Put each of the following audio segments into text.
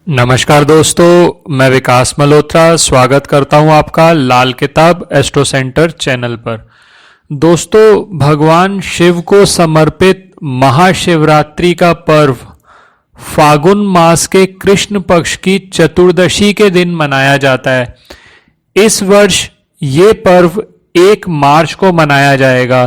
नमस्कार दोस्तों, मैं विकास मल्होत्रा स्वागत करता हूं आपका लाल किताब एस्ट्रो सेंटर चैनल पर। दोस्तों, भगवान शिव को समर्पित महाशिवरात्रि का पर्व फागुन मास के कृष्ण पक्ष की चतुर्दशी के दिन मनाया जाता है। इस वर्ष ये पर्व 1 मार्च को मनाया जाएगा।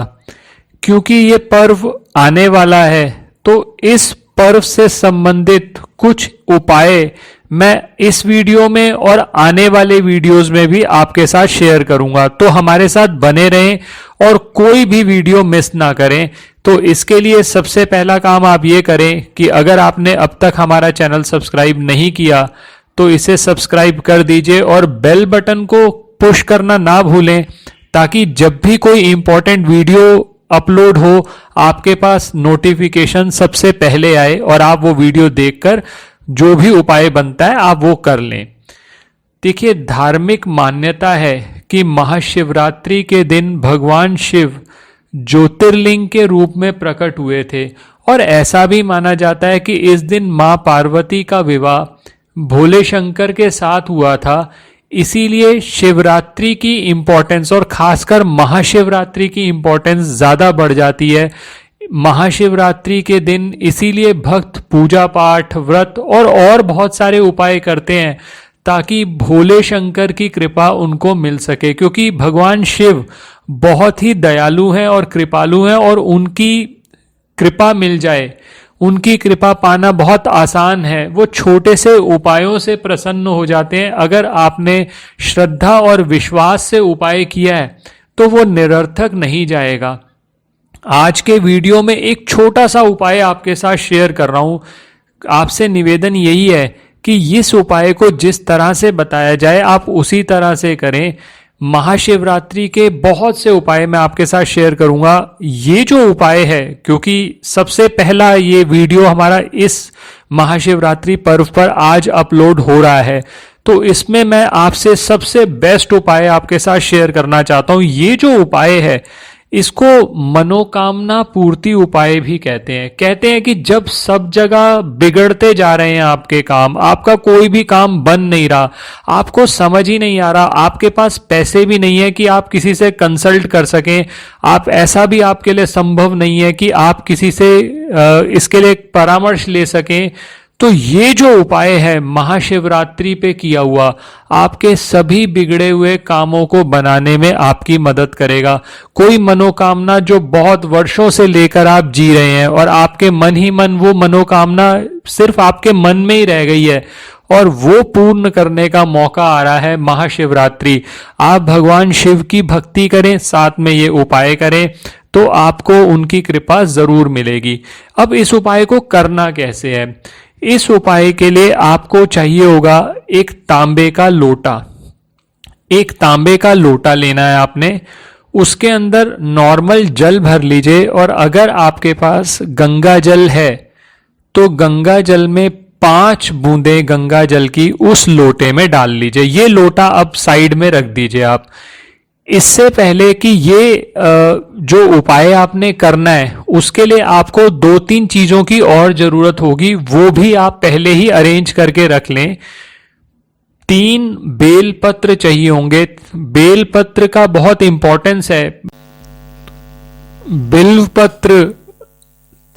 क्योंकि ये पर्व आने वाला है तो इस पर्व से संबंधित कुछ उपाय मैं इस वीडियो में और आने वाले वीडियोस में भी आपके साथ शेयर करूंगा, तो हमारे साथ बने रहें और कोई भी वीडियो मिस ना करें। तो इसके लिए सबसे पहला काम आप ये करें कि अगर आपने अब तक हमारा चैनल सब्सक्राइब नहीं किया तो इसे सब्सक्राइब कर दीजिए और बेल बटन को पुश करना ना भूलें, ताकि जब भी कोई इंपॉर्टेंट वीडियो अपलोड हो आपके पास नोटिफिकेशन सबसे पहले आए और आप वो वीडियो देखकर जो भी उपाय बनता है आप वो कर लें। देखिए, धार्मिक मान्यता है कि महाशिवरात्रि के दिन भगवान शिव ज्योतिर्लिंग के रूप में प्रकट हुए थे और ऐसा भी माना जाता है कि इस दिन मां पार्वती का विवाह भोले शंकर के साथ हुआ था। इसीलिए शिवरात्रि की इंपॉर्टेंस और खासकर महाशिवरात्रि की इंपॉर्टेंस ज्यादा बढ़ जाती है। महाशिवरात्रि के दिन इसीलिए भक्त पूजा पाठ, व्रत और बहुत सारे उपाय करते हैं ताकि भोले शंकर की कृपा उनको मिल सके। क्योंकि भगवान शिव बहुत ही दयालु हैं और कृपालु हैं और उनकी कृपा मिल जाए, उनकी कृपा पाना बहुत आसान है। वो छोटे से उपायों से प्रसन्न हो जाते हैं। अगर आपने श्रद्धा और विश्वास से उपाय किया है तो वो निरर्थक नहीं जाएगा। आज के वीडियो में एक छोटा सा उपाय आपके साथ शेयर कर रहा हूं। आपसे निवेदन यही है कि इस उपाय को जिस तरह से बताया जाए आप उसी तरह से करें। महाशिवरात्रि के बहुत से उपाय मैं आपके साथ शेयर करूंगा। ये जो उपाय है, क्योंकि सबसे पहला ये वीडियो हमारा इस महाशिवरात्रि पर्व पर आज अपलोड हो रहा है, तो इसमें मैं आपसे सबसे बेस्ट उपाय आपके साथ शेयर करना चाहता हूं। ये जो उपाय है इसको मनोकामना पूर्ति उपाय भी कहते हैं। कहते हैं कि जब सब जगह बिगड़ते जा रहे हैं आपके काम, आपका कोई भी काम बन नहीं रहा, आपको समझ ही नहीं आ रहा, आपके पास पैसे भी नहीं है कि आप किसी से कंसल्ट कर सकें, आप ऐसा भी आपके लिए संभव नहीं है कि आप किसी से इसके लिए परामर्श ले सकें, तो ये जो उपाय है महाशिवरात्रि पे किया हुआ आपके सभी बिगड़े हुए कामों को बनाने में आपकी मदद करेगा। कोई मनोकामना जो बहुत वर्षों से लेकर आप जी रहे हैं और आपके मन ही मन वो मनोकामना सिर्फ आपके मन में ही रह गई है और वो पूर्ण करने का मौका आ रहा है महाशिवरात्रि। आप भगवान शिव की भक्ति करें, साथ में ये उपाय करें तो आपको उनकी कृपा जरूर मिलेगी। अब इस उपाय को करना कैसे है? इस उपाय के लिए आपको चाहिए होगा एक तांबे का लोटा। एक तांबे का लोटा लेना है आपने, उसके अंदर नॉर्मल जल भर लीजिए और अगर आपके पास गंगा जल है तो गंगा जल में 5 बूंदें गंगा जल की उस लोटे में डाल लीजिए। ये लोटा अब साइड में रख दीजिए आप। इससे पहले कि ये जो उपाय आपने करना है उसके लिए आपको 2-3 चीजों की और जरूरत होगी, वो भी आप पहले ही अरेंज करके रख लें। 3 बेल पत्र चाहिए होंगे। बेल पत्र का बहुत इंपॉर्टेंस है। बिल्व पत्र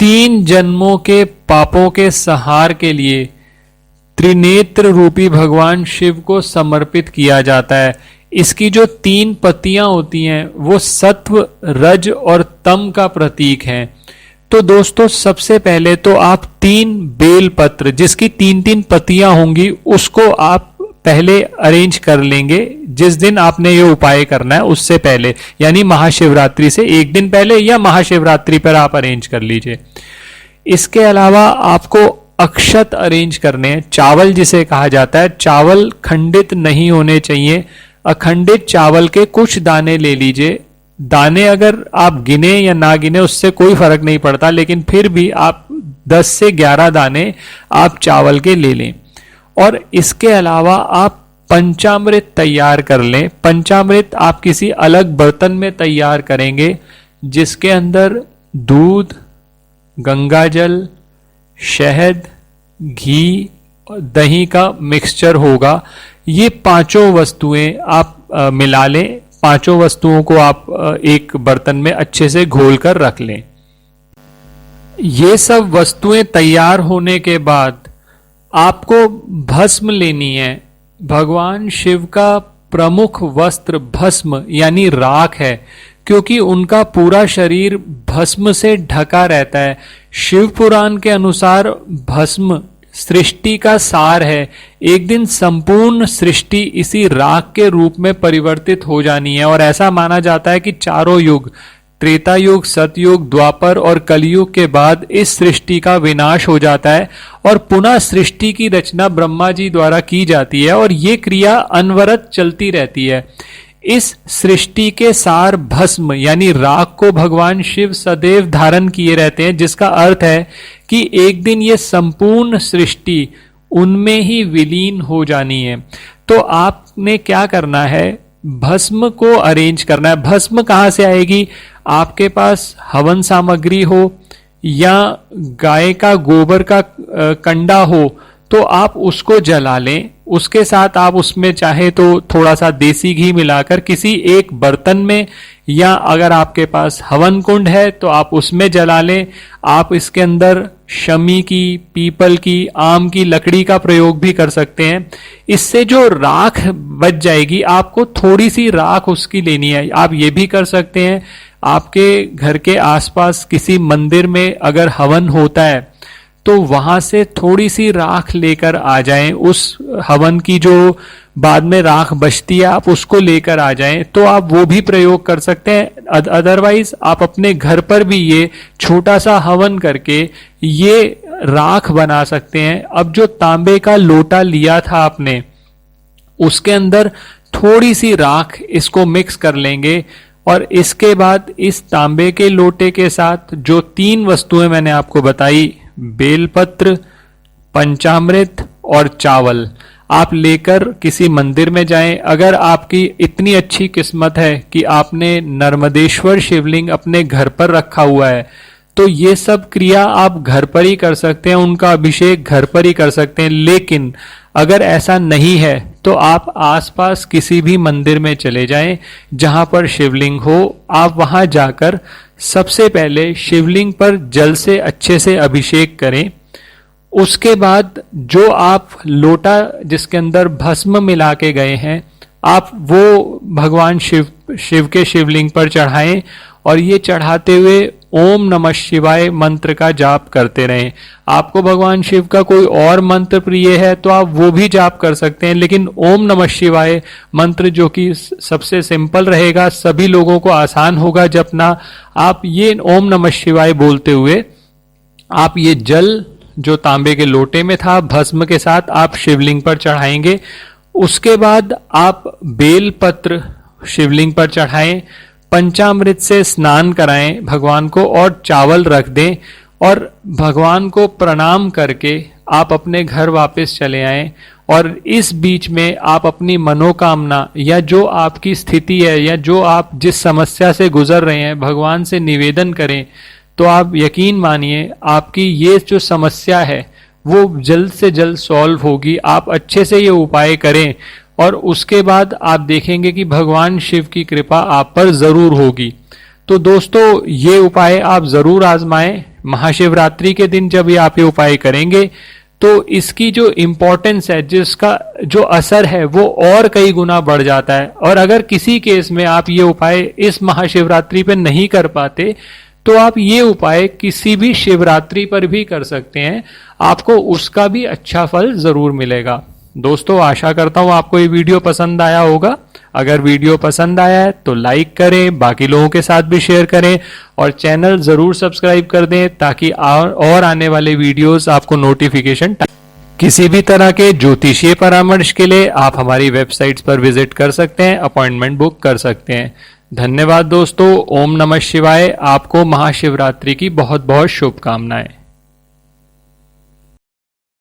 3 जन्मों के पापों के संहार के लिए त्रिनेत्र रूपी भगवान शिव को समर्पित किया जाता है। इसकी जो 3 पत्तियां होती हैं वो सत्व, रज और तम का प्रतीक हैं। तो दोस्तों, सबसे पहले तो आप 3 बेल पत्र जिसकी 3-3 पत्तियां होंगी उसको आप पहले अरेंज कर लेंगे। जिस दिन आपने ये उपाय करना है उससे पहले, यानी महाशिवरात्रि से 1 दिन पहले या महाशिवरात्रि पर आप अरेंज कर लीजिए। इसके अलावा आपको अक्षत अरेंज करने हैं। चावल जिसे कहा जाता है, चावल खंडित नहीं होने चाहिए। अखंडित चावल के कुछ दाने ले लीजिए। दाने अगर आप गिने या ना गिने उससे कोई फर्क नहीं पड़ता, लेकिन फिर भी आप 10 से 11 दाने आप चावल के ले लें। और इसके अलावा आप पंचामृत तैयार कर लें। पंचामृत आप किसी अलग बर्तन में तैयार करेंगे जिसके अंदर दूध, गंगाजल, शहद, घी दही का मिक्सचर होगा। ये पांचों वस्तुएं आप मिला लें। पांचों वस्तुओं को आप एक बर्तन में अच्छे से घोल कर रख लें। ये सब वस्तुएं तैयार होने के बाद आपको भस्म लेनी है। भगवान शिव का प्रमुख वस्त्र भस्म यानी राख है, क्योंकि उनका पूरा शरीर भस्म से ढका रहता है। शिव पुराण के अनुसार भस्म सृष्टि का सार है। एक दिन संपूर्ण सृष्टि इसी राख के रूप में परिवर्तित हो जानी है, और ऐसा माना जाता है कि चारों युग, त्रेता युग, सतयुग, द्वापर और कलयुग के बाद इस सृष्टि का विनाश हो जाता है और पुनः सृष्टि की रचना ब्रह्मा जी द्वारा की जाती है, और ये क्रिया अनवरत चलती रहती है। इस सृष्टि के सार भस्म यानी राख को भगवान शिव सदैव धारण किए रहते हैं, जिसका अर्थ है कि एक दिन ये संपूर्ण सृष्टि उनमें ही विलीन हो जानी है। तो आपने क्या करना है, भस्म को अरेंज करना है। भस्म कहां से आएगी? आपके पास हवन सामग्री हो या गाय का गोबर का कंडा हो तो आप उसको जला लें। उसके साथ आप उसमें चाहे तो थोड़ा सा देसी घी मिलाकर किसी एक बर्तन में, या अगर आपके पास हवन कुंड है तो आप उसमें जला लें। आप इसके अंदर शमी की, पीपल की, आम की लकड़ी का प्रयोग भी कर सकते हैं। इससे जो राख बच जाएगी, आपको थोड़ी सी राख उसकी लेनी है। आप ये भी कर सकते हैं, आपके घर के आसपास किसी मंदिर में अगर हवन होता है तो वहां से थोड़ी सी राख लेकर आ जाएं। उस हवन की जो बाद में राख बचती है आप उसको लेकर आ जाएं, तो आप वो भी प्रयोग कर सकते हैं। अदरवाइज आप अपने घर पर भी ये छोटा सा हवन करके ये राख बना सकते हैं। अब जो तांबे का लोटा लिया था आपने, उसके अंदर थोड़ी सी राख इसको मिक्स कर लेंगे, और इसके बाद इस तांबे के लोटे के साथ जो 3 वस्तुएं मैंने आपको बताई, बेलपत्र, पंचामृत और चावल, आप लेकर किसी मंदिर में जाएं। अगर आपकी इतनी अच्छी किस्मत है कि आपने नर्मदेश्वर शिवलिंग अपने घर पर रखा हुआ है, तो ये सब क्रिया आप घर पर ही कर सकते हैं, उनका अभिषेक घर पर ही कर सकते हैं। लेकिन अगर ऐसा नहीं है तो आप आसपास किसी भी मंदिर में चले जाएं जहां पर शिवलिंग हो। आप वहां जाकर सबसे पहले शिवलिंग पर जल से अच्छे से अभिषेक करें। उसके बाद जो आप लोटा जिसके अंदर भस्म मिला के गए हैं, आप वो भगवान शिव के शिवलिंग पर चढ़ाएं, और ये चढ़ाते हुए ओम नमः शिवाय मंत्र का जाप करते रहें। आपको भगवान शिव का कोई और मंत्र प्रिय है तो आप वो भी जाप कर सकते हैं, लेकिन ओम नमः शिवाय मंत्र जो कि सबसे सिंपल रहेगा, सभी लोगों को आसान होगा जपना, आप ये ओम नमः शिवाय बोलते हुए आप ये जल जो तांबे के लोटे में था भस्म के साथ आप शिवलिंग पर चढ़ाएंगे। उसके बाद आप बेल पत्र शिवलिंग पर चढ़ाएं, पंचामृत से स्नान कराएं भगवान को, और चावल रख दें, और भगवान को प्रणाम करके आप अपने घर वापस चले आएं। और इस बीच में आप अपनी मनोकामना या जो आपकी स्थिति है या जो आप जिस समस्या से गुजर रहे हैं भगवान से निवेदन करें, तो आप यकीन मानिए आपकी ये जो समस्या है वो जल्द से जल्द सॉल्व होगी। आप अच्छे से ये उपाय करें और उसके बाद आप देखेंगे कि भगवान शिव की कृपा आप पर जरूर होगी। तो दोस्तों ये उपाय आप जरूर आजमाएं। महाशिवरात्रि के दिन जब ये आप ये उपाय करेंगे तो इसकी जो इम्पोर्टेंस है, जिसका जो असर है वो और कई गुना बढ़ जाता है। और अगर किसी केस में आप ये उपाय इस महाशिवरात्रि पे नहीं कर पाते तो आप ये उपाय किसी भी शिवरात्रि पर भी कर सकते हैं, आपको उसका भी अच्छा फल जरूर मिलेगा। दोस्तों आशा करता हूं आपको ये वीडियो पसंद आया होगा। अगर वीडियो पसंद आया है तो लाइक करें, बाकी लोगों के साथ भी शेयर करें, और चैनल जरूर सब्सक्राइब कर दें ताकि और आने वाले वीडियोस आपको नोटिफिकेशन। किसी भी तरह के ज्योतिषीय परामर्श के लिए आप हमारी वेबसाइट्स पर विजिट कर सकते हैं, अपॉइंटमेंट बुक कर सकते हैं। धन्यवाद दोस्तों। ओम नमः शिवाय। आपको महाशिवरात्रि की बहुत बहुत शुभकामनाएं।